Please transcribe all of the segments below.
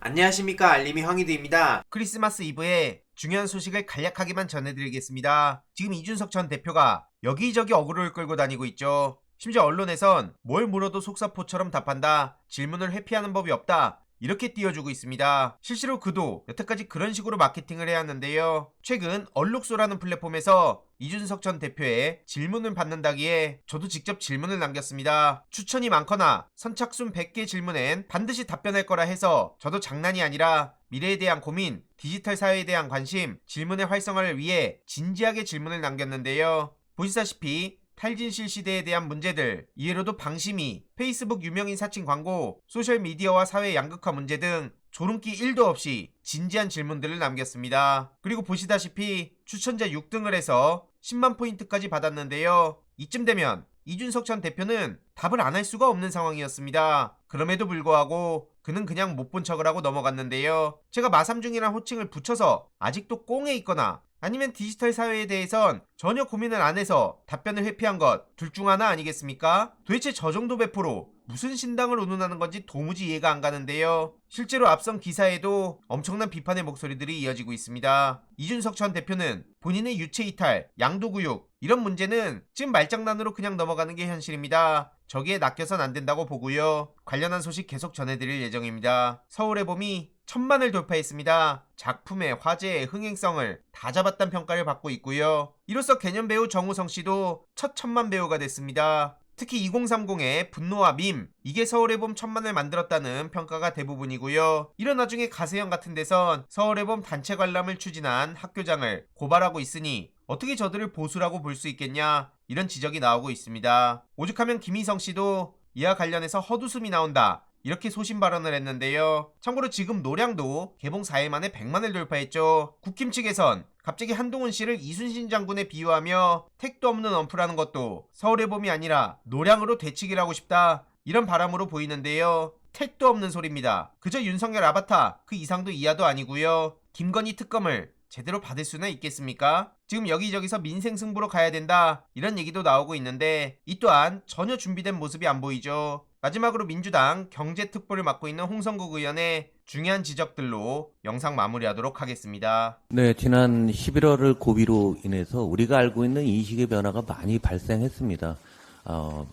안녕하십니까, 알림이 황희두입니다. 크리스마스 이브에 중요한 소식을 간략하게만 전해드리겠습니다. 지금 이준석 전 대표가 여기저기 어그로를 끌고 다니고 있죠. 심지어 언론에선 뭘 물어도 속사포처럼 답한다, 질문을 회피하는 법이 없다, 이렇게 띄워주고 있습니다. 실제로 그도 여태까지 그런 식으로 마케팅을 해왔는데요. 최근 얼룩소라는 플랫폼에서 이준석 전 대표의 질문을 받는다기에 저도 직접 질문을 남겼습니다. 추천이 많거나 선착순 100개 질문엔 반드시 답변할 거라 해서 저도 장난이 아니라 미래에 대한 고민, 디지털 사회에 대한 관심, 질문의 활성화를 위해 진지하게 질문을 남겼는데요. 보시다시피 탈진실 시대에 대한 문제들, 이해로도 방심이, 페이스북 유명인 사칭 광고, 소셜미디어와 사회 양극화 문제 등 조름기 1도 없이 진지한 질문들을 남겼습니다. 그리고 보시다시피 추천자 6등을 해서 10만 포인트까지 받았는데요. 이쯤 되면 이준석 전 대표는 답을 안 할 수가 없는 상황이었습니다. 그럼에도 불구하고 그는 그냥 못 본 척을 하고 넘어갔는데요. 제가 마삼중이란 호칭을 붙여서 아직도 꽁에 있거나 아니면 디지털 사회에 대해선 전혀 고민을 안 해서 답변을 회피한 것, 둘 중 하나 아니겠습니까? 도대체 저 정도 배포로 무슨 신당을 운운하는 건지 도무지 이해가 안 가는데요. 실제로 앞선 기사에도 엄청난 비판의 목소리들이 이어지고 있습니다. 이준석 전 대표는 본인의 유체 이탈, 양도구육 이런 문제는 지금 말장난으로 그냥 넘어가는 게 현실입니다. 저기에 낚여선 안 된다고 보고요. 관련한 소식 계속 전해드릴 예정입니다. 서울의 봄이 1000만을 돌파했습니다. 작품의 화제의 흥행성을 다 잡았다는 평가를 받고 있고요. 이로써 개념배우 정우성 씨도 첫 1000만 배우가 됐습니다. 특히 2030의 분노와 밈, 이게 서울의 봄 1000만을 만들었다는 평가가 대부분이고요. 이런 와중에 가세형 같은 데선 서울의 봄 단체 관람을 추진한 학교장을 고발하고 있으니 어떻게 저들을 보수라고 볼 수 있겠냐, 이런 지적이 나오고 있습니다. 오죽하면 김희성 씨도 이와 관련해서 헛웃음이 나온다, 이렇게 소신 발언을 했는데요. 참고로 지금 노량도 개봉 4일 만에 100만을 돌파했죠. 국힘 측에선 갑자기 한동훈 씨를 이순신 장군에 비유하며 택도 없는 언프라는 것도 서울의 봄이 아니라 노량으로 되치기를 하고 싶다, 이런 바람으로 보이는데요. 택도 없는 소리입니다. 그저 윤석열 아바타 그 이상도 이하도 아니고요. 김건희 특검을 제대로 받을 수는 있겠습니까? 지금 여기저기서 민생 승부로 가야 된다, 이런 얘기도 나오고 있는데 이 또한 전혀 준비된 모습이 안 보이죠. 마지막으로 민주당 경제특보를 맡고 있는 홍성국 의원의 중요한 지적들로 영상 마무리하도록 하겠습니다. 네, 지난 11월을 고비로 인해서 우리가 알고 있는 인식의 변화가 많이 발생했습니다.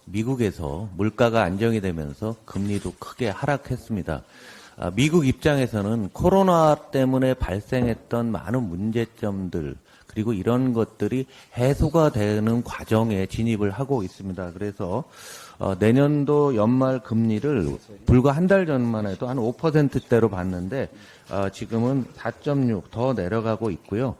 미국에서 물가가 안정이 되면서 금리도 크게 하락했습니다. 미국 입장에서는 코로나 때문에 발생했던 많은 문제점들, 그리고 이런 것들이 해소가 되는 과정에 진입을 하고 있습니다. 그래서 내년도 연말 금리를 불과 한 달 전만 해도 한 5%대로 봤는데 지금은 4.6 더 내려가고 있고요.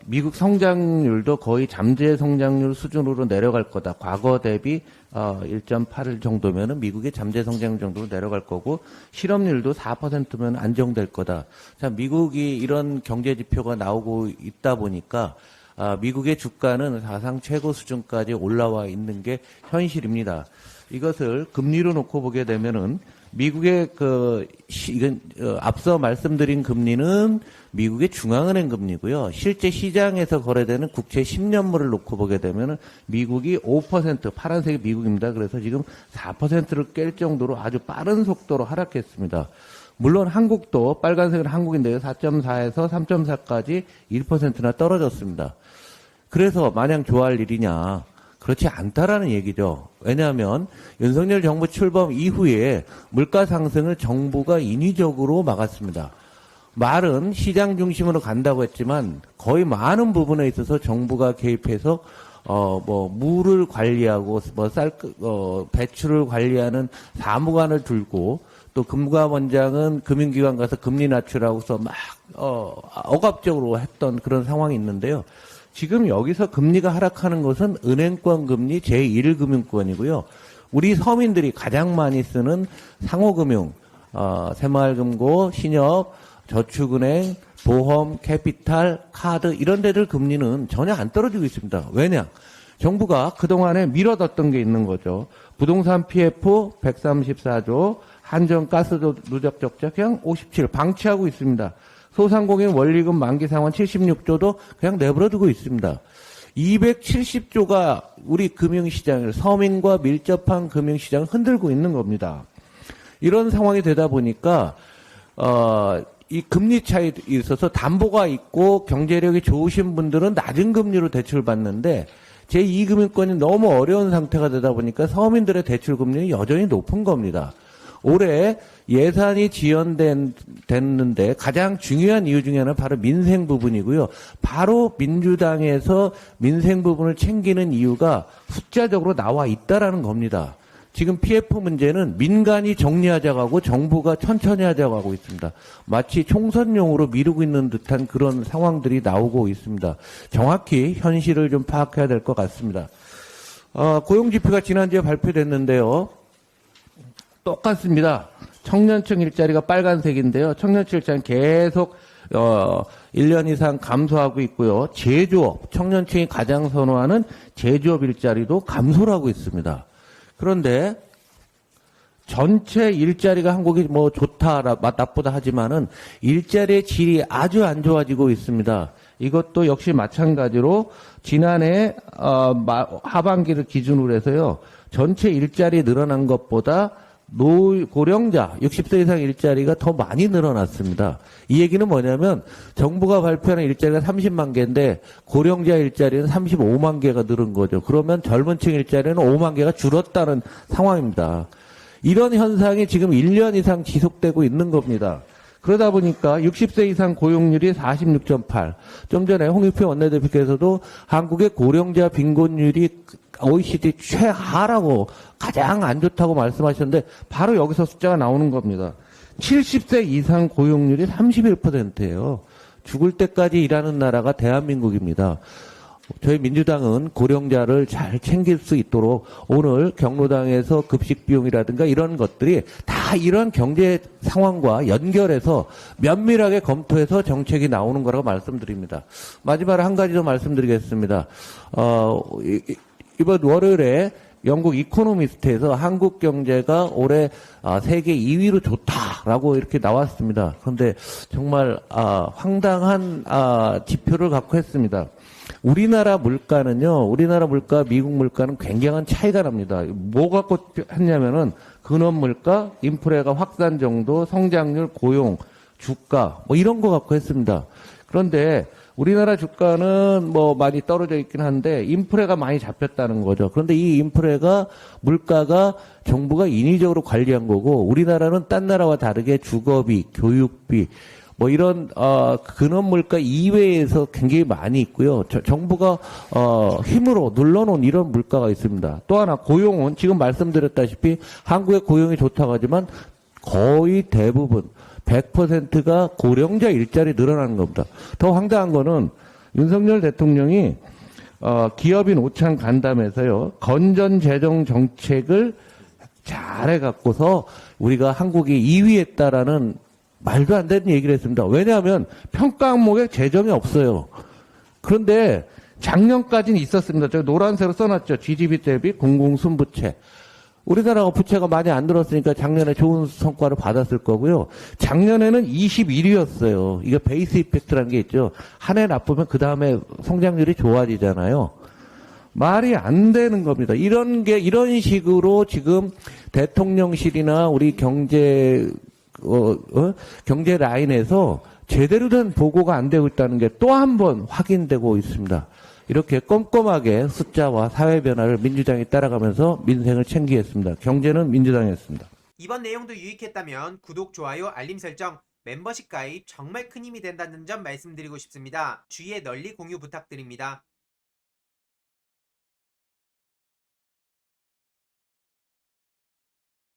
미국 성장률도 거의 잠재 성장률 수준으로 내려갈 거다. 과거 대비 1.8 정도면은 미국의 잠재 성장률 정도로 내려갈 거고, 실업률도 4%면 안정될 거다. 자, 미국이 이런 경제 지표가 나오고 있다 보니까 미국의 주가는 사상 최고 수준까지 올라와 있는 게 현실입니다. 이것을 금리로 놓고 보게 되면은 미국의 앞서 말씀드린 금리는 미국의 중앙은행 금리고요. 실제 시장에서 거래되는 국채 10년물을 놓고 보게 되면은 미국이 5%, 파란색이 미국입니다. 그래서 지금 4%를 깰 정도로 아주 빠른 속도로 하락했습니다. 물론 한국도 빨간색은 한국인데요. 4.4에서 3.4까지 1%나 떨어졌습니다. 그래서 마냥 좋아할 일이냐? 그렇지 않다라는 얘기죠. 왜냐하면 윤석열 정부 출범 이후에 물가 상승을 정부가 인위적으로 막았습니다. 말은 시장 중심으로 간다고 했지만 거의 많은 부분에 있어서 정부가 개입해서 물을 관리하고 배출을 관리하는 사무관을 둘고, 또 금감원장은 금융기관 가서 금리 낮추라고서 막 억압적으로 했던 그런 상황이 있는데요. 지금 여기서 금리가 하락하는 것은 은행권 금리 제1금융권이고요. 우리 서민들이 가장 많이 쓰는 상호금융, 새마을금고, 신협, 저축은행, 보험, 캐피탈, 카드 이런 데들 금리는 전혀 안 떨어지고 있습니다. 왜냐? 정부가 그동안에 밀어뒀던 게 있는 거죠. 부동산 PF 134조, 한전가스 누적 적자 그냥 57 방치하고 있습니다. 소상공인 원리금 만기 상환 76조도 그냥 내버려두고 있습니다. 270조가 우리 금융시장을, 서민과 밀접한 금융시장을 흔들고 있는 겁니다. 이런 상황이 되다 보니까 이 금리 차이에 있어서 담보가 있고 경제력이 좋으신 분들은 낮은 금리로 대출을 받는데 제2금융권이 너무 어려운 상태가 되다 보니까 서민들의 대출 금리는 여전히 높은 겁니다. 올해 예산이 지연됐는데 가장 중요한 이유 중에 하나는 바로 민생 부분이고요. 바로 민주당에서 민생 부분을 챙기는 이유가 숫자적으로 나와 있다라는 겁니다. 지금 PF 문제는 민간이 정리하자고 하고 정부가 천천히 하자고 하고 있습니다. 마치 총선용으로 미루고 있는 듯한 그런 상황들이 나오고 있습니다. 정확히 현실을 좀 파악해야 될 것 같습니다. 고용지표가 지난주에 발표됐는데요. 똑같습니다. 청년층 일자리가 빨간색인데요. 청년층 일자리는 계속 1년 이상 감소하고 있고요. 제조업, 청년층이 가장 선호하는 제조업 일자리도 감소를 하고 있습니다. 그런데 전체 일자리가 한국이 뭐 좋다, 나쁘다 하지만은 일자리의 질이 아주 안 좋아지고 있습니다. 이것도 역시 마찬가지로 지난해 하반기를 기준으로 해서요. 전체 일자리 늘어난 것보다 고령자 60세 이상 일자리가 더 많이 늘어났습니다. 이 얘기는 뭐냐면 정부가 발표하는 일자리가 30만 개인데 고령자 일자리는 35만 개가 늘은 거죠. 그러면 젊은 층 일자리는 5만 개가 줄었다는 상황입니다. 이런 현상이 지금 1년 이상 지속되고 있는 겁니다. 그러다 보니까 60세 이상 고용률이 46.8. 좀 전에 홍익표 원내대표께서도 한국의 고령자 빈곤율이 OECD 최하라고 가장 안 좋다고 말씀하셨는데 바로 여기서 숫자가 나오는 겁니다. 70세 이상 고용률이 31%예요. 죽을 때까지 일하는 나라가 대한민국입니다. 저희 민주당은 고령자를 잘 챙길 수 있도록 오늘 경로당에서 급식 비용이라든가 이런 것들이 다 이런 경제 상황과 연결해서 면밀하게 검토해서 정책이 나오는 거라고 말씀드립니다. 마지막으로 한 가지 더 말씀드리겠습니다. 이번 월요일에 영국 이코노미스트에서 한국 경제가 올해 세계 2위로 좋다라고 이렇게 나왔습니다. 그런데 정말 황당한 지표를 갖고 했습니다. 우리나라 물가는요, 우리나라 물가, 미국 물가는 굉장한 차이가 납니다. 뭐 갖고 했냐면은 근원 물가, 인플레가 확산 정도, 성장률, 고용, 주가 뭐 이런 거 갖고 했습니다. 그런데 우리나라 주가는 뭐 많이 떨어져 있긴 한데 인플레가 많이 잡혔다는 거죠. 그런데 이 인플레가 물가가 정부가 인위적으로 관리한 거고 우리나라는 딴 나라와 다르게 주거비, 교육비 뭐 이런 근원 물가 이외에서 굉장히 많이 있고요. 정부가 힘으로 눌러놓은 이런 물가가 있습니다. 또 하나 고용은 지금 말씀드렸다시피 한국의 고용이 좋다고 하지만 거의 대부분 100%가 고령자 일자리 늘어나는 겁니다. 더 황당한 거는 윤석열 대통령이 기업인 오찬 간담회에서요. 건전 재정 정책을 잘해 갖고서 우리가 한국이 2위 했다라는 말도 안 되는 얘기를 했습니다. 왜냐하면 평가 항목에 재정이 없어요. 그런데 작년까지는 있었습니다. 저 노란색으로 써놨죠. GDP 대비 공공순부채. 우리나라가 부채가 많이 안 들었으니까 작년에 좋은 성과를 받았을 거고요. 작년에는 21위였어요. 이게 베이스 이펙트라는 게 있죠. 한 해 나쁘면 그 다음에 성장률이 좋아지잖아요. 말이 안 되는 겁니다. 이런 식으로 지금 대통령실이나 우리 경제 라인에서 제대로 된 보고가 안 되고 있다는 게 또 한 번 확인되고 있습니다. 이렇게 꼼꼼하게 숫자와 사회 변화를 민주당이 따라가면서 민생을 챙기겠습니다. 경제는 민주당이었습니다. 이번 내용도 유익했다면 구독, 좋아요, 알림 설정, 멤버십 가입 정말 큰 힘이 된다는 점 말씀드리고 싶습니다. 주위에 널리 공유 부탁드립니다.